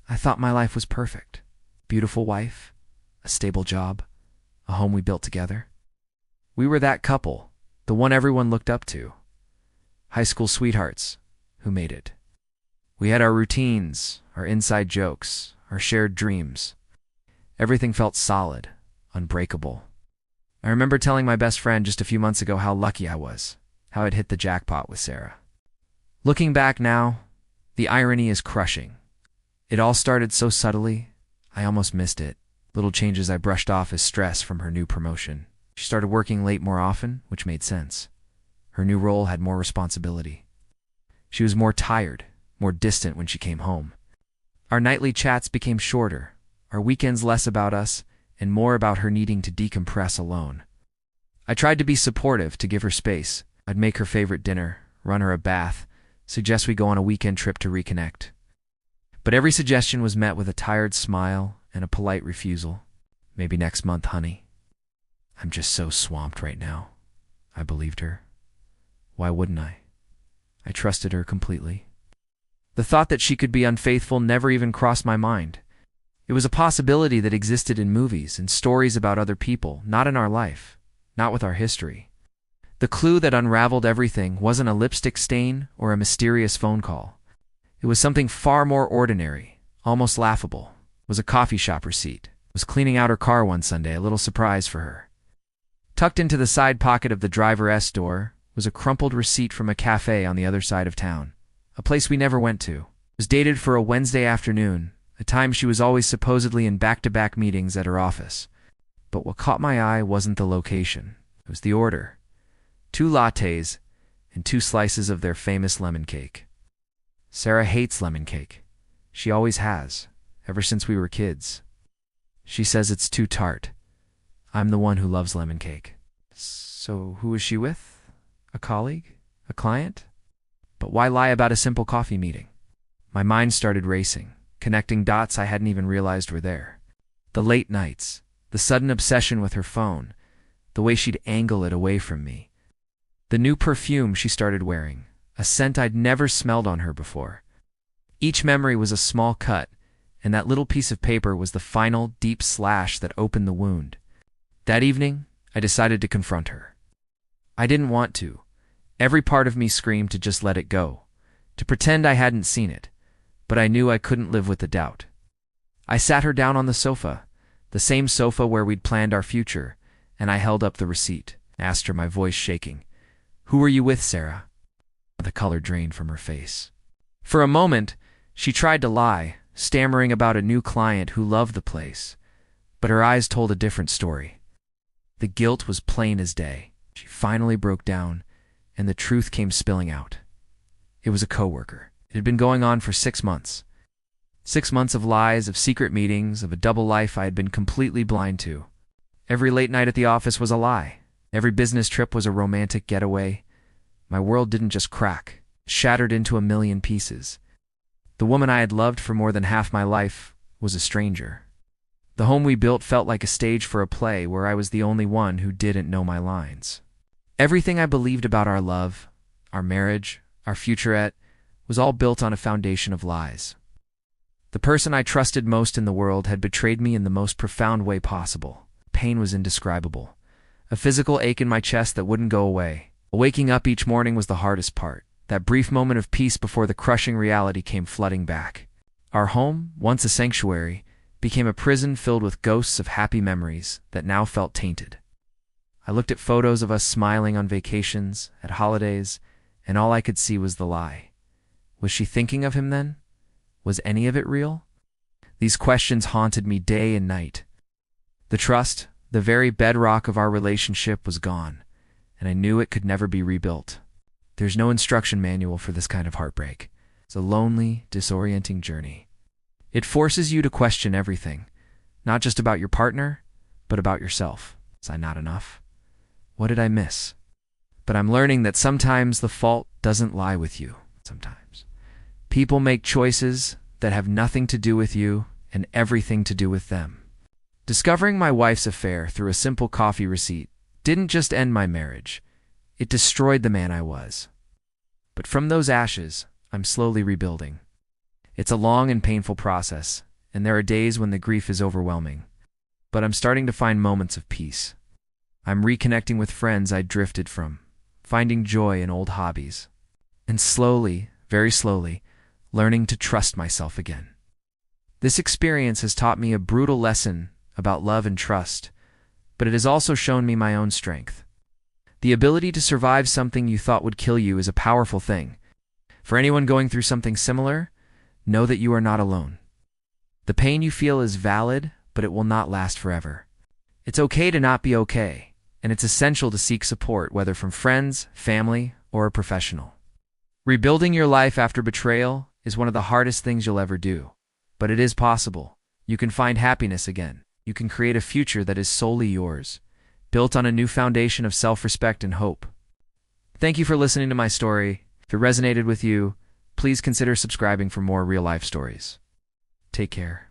I thought my life was perfect. Beautiful wife, a stable job, a home we built together. We were that couple, the one everyone looked up to. High school sweethearts who made it. We had our routines, our inside jokes, our shared dreams. Everything felt solid, unbreakable. I remember telling my best friend just a few months ago how lucky I was, how I'd hit the jackpot with Sarah. Looking back now, the irony is crushing. It all started so subtly, I almost missed it. Little changes I brushed off as stress from her new promotion. She started working late more often, which made sense. Her new role had more responsibility. She was more tired, more distant when she came home. Our nightly chats became shorter, our weekends less about us, and more about her needing to decompress alone. I tried to be supportive, to give her space. I'd make her favorite dinner, run her a bath, suggest we go on a weekend trip to reconnect. But every suggestion was met with a tired smile and a polite refusal. Maybe next month, honey. I'm just so swamped right now. I believed her. Why wouldn't I? I trusted her completely. The thought that she could be unfaithful never even crossed my mind. It was a possibility that existed in movies and stories about other people, not in our life, not with our history. The clue that unraveled everything wasn't a lipstick stain or a mysterious phone call. It was something far more ordinary, almost laughable. It was a coffee shop receipt. I was cleaning out her car one Sunday, a little surprise for her. Tucked into the side pocket of the driver's door was a crumpled receipt from a cafe on the other side of town, a place we never went to. It was dated for a Wednesday afternoon, a time she was always supposedly in back-to-back meetings at her office. But what caught my eye wasn't the location. It was the order. 2 lattes and 2 slices of their famous lemon cake. Sarah hates lemon cake. She always has, ever since we were kids. She says it's too tart. I'm the one who loves lemon cake. So who is she with? A colleague? A client? But why lie about a simple coffee meeting? My mind started racing, connecting dots I hadn't even realized were there. The late nights, the sudden obsession with her phone, the way she'd angle it away from me. The new perfume she started wearing, a scent I'd never smelled on her before. Each memory was a small cut, and that little piece of paper was the final deep slash that opened the wound. That evening, I decided to confront her. I didn't want to. Every part of me screamed to just let it go, to pretend I hadn't seen it, but I knew I couldn't live with the doubt. I sat her down on the sofa, the same sofa where we'd planned our future, and I held up the receipt, asked her, my voice shaking, "Who were you with, Sarah?" The color drained from her face. For a moment, she tried to lie, stammering about a new client who loved the place, but her eyes told a different story. The guilt was plain as day. She finally broke down, and the truth came spilling out. It was a coworker. It had been going on for 6 months. 6 months of lies, of secret meetings, of a double life I had been completely blind to. Every late night at the office was a lie. Every business trip was a romantic getaway. My world didn't just crack, it shattered into a million pieces. The woman I had loved for more than half my life was a stranger. The home we built felt like a stage for a play where I was the only one who didn't know my lines. Everything I believed about our love, our marriage, our futurette, was all built on a foundation of lies. The person I trusted most in the world had betrayed me in the most profound way possible. Pain was indescribable. A physical ache in my chest that wouldn't go away. Waking up each morning was the hardest part. That brief moment of peace before the crushing reality came flooding back. Our home, once a sanctuary, became a prison filled with ghosts of happy memories that now felt tainted. I looked at photos of us smiling on vacations, at holidays, and all I could see was the lie. Was she thinking of him then? Was any of it real? These questions haunted me day and night. The trust, the very bedrock of our relationship, was gone, and I knew it could never be rebuilt. There's no instruction manual for this kind of heartbreak. It's a lonely, disorienting journey. It forces you to question everything, not just about your partner, but about yourself. Was I not enough? What did I miss? But I'm learning that sometimes the fault doesn't lie with you. Sometimes. People make choices that have nothing to do with you and everything to do with them. Discovering my wife's affair through a simple coffee receipt didn't just end my marriage. It destroyed the man I was. But from those ashes, I'm slowly rebuilding. It's a long and painful process, and there are days when the grief is overwhelming. But I'm starting to find moments of peace. I'm reconnecting with friends I drifted from, finding joy in old hobbies, and slowly, very slowly, learning to trust myself again. This experience has taught me a brutal lesson about love and trust, but it has also shown me my own strength. The ability to survive something you thought would kill you is a powerful thing. For anyone going through something similar, know that you are not alone. The pain you feel is valid, but it will not last forever. It's okay to not be okay, and it's essential to seek support, whether from friends, family, or a professional. Rebuilding your life after betrayal is one of the hardest things you'll ever do, but it is possible. You can find happiness again. You can create a future that is solely yours, built on a new foundation of self-respect and hope. Thank you for listening to my story. If it resonated with you, please consider subscribing for more real-life stories. Take care.